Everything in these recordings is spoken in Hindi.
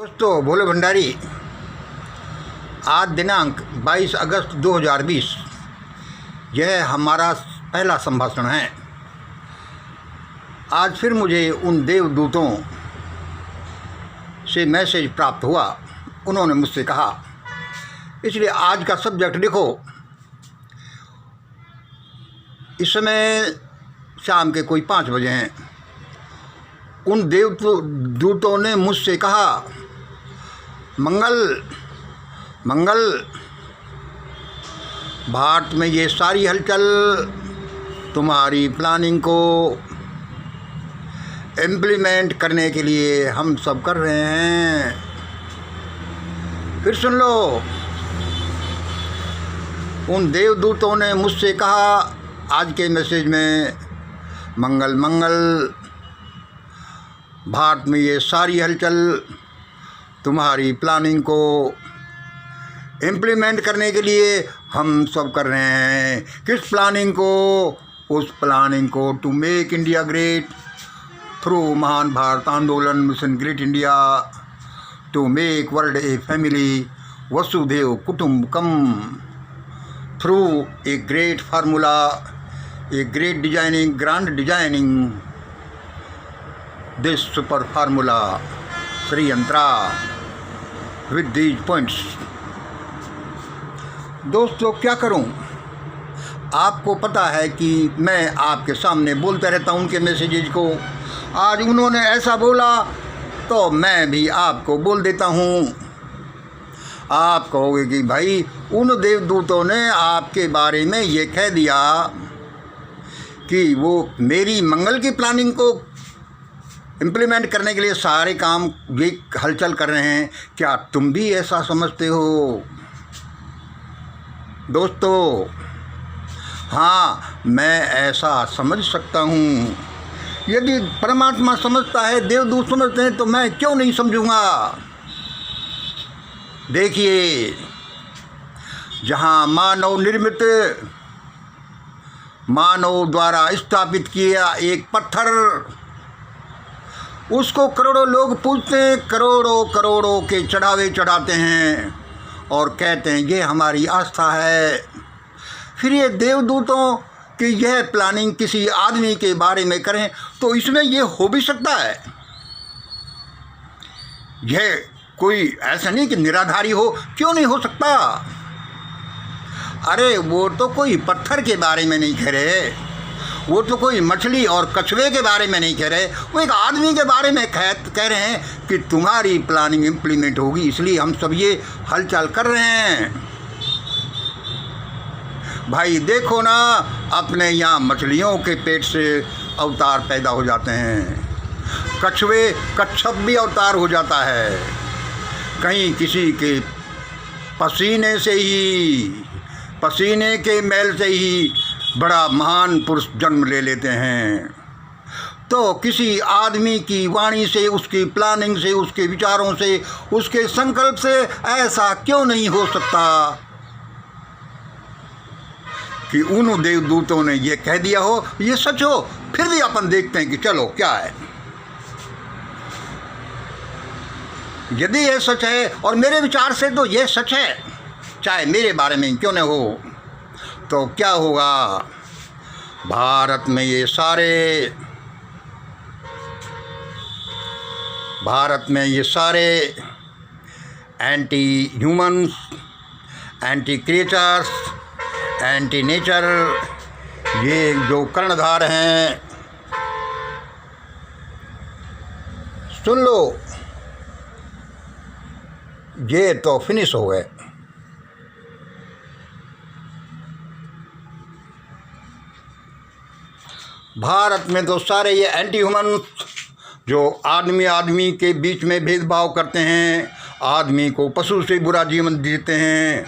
दोस्तों, भोले भंडारी। आज दिनांक 22 अगस्त 2020 यह हमारा पहला संभाषण है। आज फिर मुझे उन देवदूतों से मैसेज प्राप्त हुआ। उन्होंने मुझसे कहा, इसलिए आज का सब्जेक्ट लिखो। इस समय शाम के कोई 5 बजे हैं। उन देवदूतों ने मुझसे कहा, मंगल मंगल, भारत में ये सारी हलचल तुम्हारी प्लानिंग को इम्प्लीमेंट करने के लिए हम सब कर रहे हैं। फिर सुन लो, उन देवदूतों ने मुझसे कहा आज के मैसेज में, मंगल मंगल, भारत में ये सारी हलचल तुम्हारी प्लानिंग को इम्प्लीमेंट करने के लिए हम सब कर रहे हैं। किस प्लानिंग को? उस प्लानिंग को to make India great through महान भारत आंदोलन mission great India, to make world a family वसुधैव कुटुंबकम through a great formula, a great designing, grand designing this super formula Sri Yantra with these points. दोस्तों, क्या करूं? आपको पता है कि मैं आपके सामने बोलता रहता हूं उनके मैसेजेज को। आज उन्होंने ऐसा बोला तो मैं भी आपको बोल देता हूं। आप कहोगे कि भाई, उन देवदूतों ने आपके बारे में ये कह दिया कि वो मेरी मंगल की प्लानिंग को इम्प्लीमेंट करने के लिए सारे काम ये हलचल कर रहे हैं। क्या तुम भी ऐसा समझते हो? दोस्तों, हाँ, मैं ऐसा समझ सकता हूँ। यदि परमात्मा समझता है, देवदूत समझते हैं, तो मैं क्यों नहीं समझूंगा? देखिए, जहाँ मानव निर्मित, मानव द्वारा स्थापित किया एक पत्थर, उसको करोड़ों लोग पूजते हैं, करोड़ों करोड़ों के चढ़ावे चढ़ाते हैं और कहते हैं ये हमारी आस्था है। फिर ये देवदूतों की यह प्लानिंग किसी आदमी के बारे में करें तो इसमें ये हो भी सकता है। यह कोई ऐसा नहीं कि निराधारी हो, क्यों नहीं हो सकता? अरे वो तो कोई पत्थर के बारे में नहीं कह रहे, वो तो कोई मछली और कछुए के बारे में नहीं कह रहे, वो एक आदमी के बारे में कह रहे हैं कि तुम्हारी प्लानिंग इम्प्लीमेंट होगी, इसलिए हम सब ये हलचल कर रहे हैं। भाई देखो ना, अपने यहाँ मछलियों के पेट से अवतार पैदा हो जाते हैं, कच्छप भी अवतार हो जाता है, कहीं किसी के पसीने से ही, पसीने के मैल से ही बड़ा महान पुरुष जन्म ले लेते हैं। तो किसी आदमी की वाणी से, उसकी प्लानिंग से, उसके विचारों से, उसके संकल्प से ऐसा क्यों नहीं हो सकता कि उन देवदूतों ने ये कह दिया हो, ये सच हो? फिर भी अपन देखते हैं कि चलो क्या है। यदि ये सच है, और मेरे विचार से तो ये सच है, चाहे मेरे बारे में क्यों न हो, तो क्या होगा? भारत में ये सारे anti humans, anti creatures, anti nature, ये जो कर्णधार हैं, सुन लो, ये तो फिनिश हो गए। भारत में तो सारे ये एंटी ह्यूमन, जो आदमी के बीच में भेदभाव करते हैं, आदमी को पशु से बुरा जीवन जीते हैं,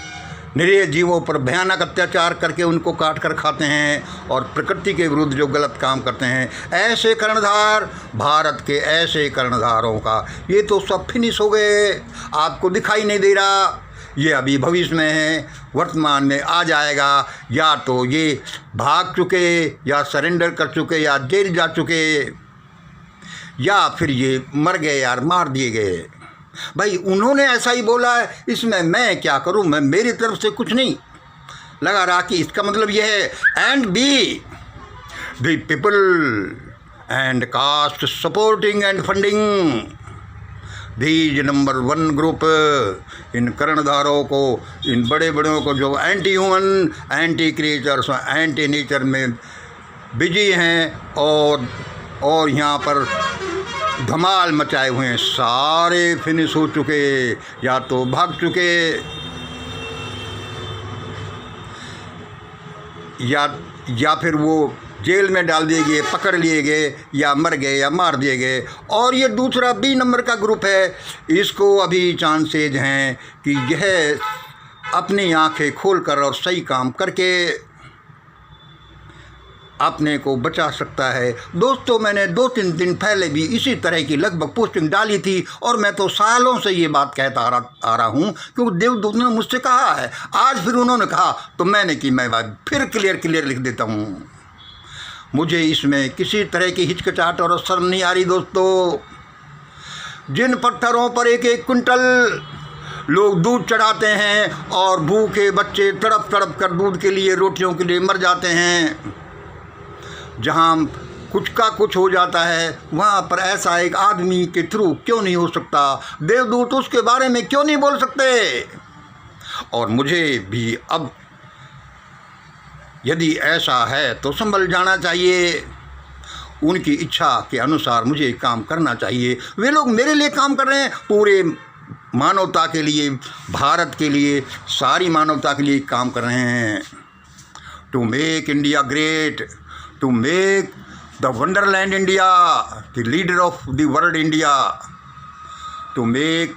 निरीह जीवों पर भयानक अत्याचार करके उनको काट कर खाते हैं और प्रकृति के विरुद्ध जो गलत काम करते हैं, ऐसे कर्णधार, भारत के ऐसे कर्णधारों का ये तो सब फिनिश हो गए। आपको दिखाई नहीं दे रहा, ये अभी भविष्य में है, वर्तमान में आ जाएगा। या तो ये भाग चुके, या सरेंडर कर चुके, या जेल जा चुके, या फिर ये मर गए यार, मार दिए गए। भाई उन्होंने ऐसा ही बोला है, इसमें मैं क्या करूं, मैं मेरी तरफ से कुछ नहीं लगा रहा कि इसका मतलब यह है and be the people and caste supporting and funding these number 1 group, इन कर्णधारों को, इन बड़े बड़ों को जो anti human, anti creatures, anti nature में बिजी हैं और यहाँ पर धमाल मचाए हुए हैं। सारे फिनिश हो चुके, या तो भाग चुके या फिर वो जेल में डाल दिए गए, पकड़ लिए गए, या मर गए या मार दिए गए। और ये दूसरा बी नंबर का ग्रुप है, इसको अभी चांसेज हैं कि यह अपनी आंखें खोलकर और सही काम करके अपने को बचा सकता है। दोस्तों, मैंने 2-3 दिन पहले भी इसी तरह की लगभग पोस्टिंग डाली थी, और मैं तो सालों से ये बात कहता आ रहा हूँ, क्योंकि देवदूत ने मुझसे कहा है। आज फिर उन्होंने कहा तो मैंने कि मैं बात फिर क्लियर लिख देता हूँ। मुझे इसमें किसी तरह की हिचकिचाहट और शर्म नहीं आ रही। दोस्तों, जिन पत्थरों पर 1-1 कुंटल लोग दूध चढ़ाते हैं और भूखे बच्चे तड़प कर दूध के लिए, रोटियों के लिए मर जाते हैं, जहाँ कुछ का कुछ हो जाता है, वहाँ पर ऐसा एक आदमी के थ्रू क्यों नहीं हो सकता? देवदूत उसके बारे में क्यों नहीं बोल सकते? और मुझे भी अब यदि ऐसा है तो संभल जाना चाहिए। उनकी इच्छा के अनुसार मुझे काम करना चाहिए। वे लोग मेरे लिए काम कर रहे हैं, पूरे मानवता के लिए, भारत के लिए, सारी मानवता के लिए काम कर रहे हैं। To make India great, to make the wonderland India, the leader of the world India, to make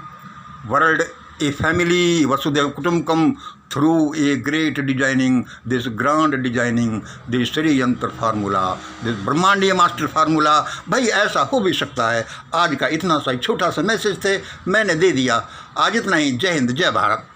world a family, Vasudhaiva Kutumbakam, through a great designing, this grand designing, this Sri Yantra formula, this ब्रह्मांडीय मास्टर फार्मूला। भाई ऐसा हो भी सकता है। आज का इतना सा छोटा सा मैसेज थे, मैंने दे दिया। आज इतना ही। जय हिंद, जय भारत।